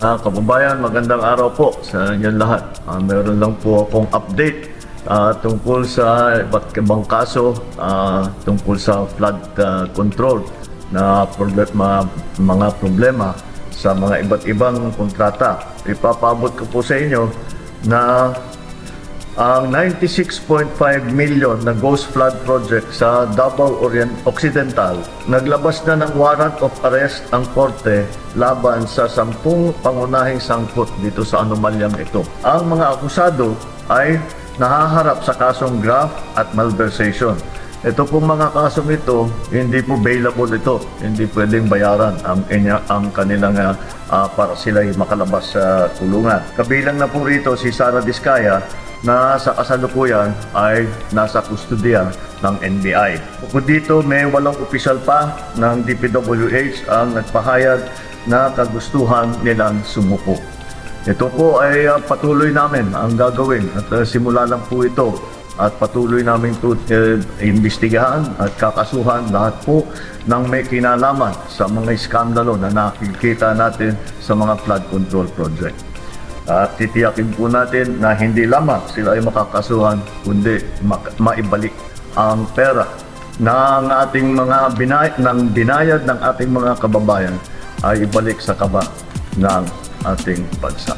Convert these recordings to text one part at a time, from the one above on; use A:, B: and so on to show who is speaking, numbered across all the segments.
A: Kababayan, magandang araw po sa inyong lahat. Meron lang po akong update tungkol sa iba't ibang kaso tungkol sa flood control na mga problema sa mga iba't ibang kontrata. Ipapabot ko po sa inyo na ang 96.5 million na Ghost Flood Project sa Davao Occidental, naglabas na ng warrant of arrest ang korte laban sa 10 pangunahing sangkot dito sa anomalyang ito. Ang mga akusado ay nahaharap sa kasong graft at malversation. Ito pong mga kasong ito, hindi po bailable ito. Hindi pwedeng bayaran ang kanilang para sila makalabas sa kulungan. Kabilang na po rito si Sara Diskaya na sa kasalukuyan ay nasa kustodiya ng NBI. Bukod dito, may 8 opisyal pa ng DPWH ang nagpahayag na kagustuhan nilang sumuko. Ito po ay patuloy namin ang gagawin at simula lang po ito at patuloy namin ito imbestigahan at kakasuhan lahat po ng may kinalaman sa mga iskandalo na nakikita natin sa mga flood control project. At titiyakin po natin na hindi lamang sila ay makakasuhan, kundi maibalik ang pera ng ating mga binayad ng ating mga kababayan ay ibalik sa kaba ng ating bansa.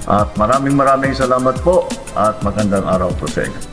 A: At maraming salamat po at magandang araw po sa inyo.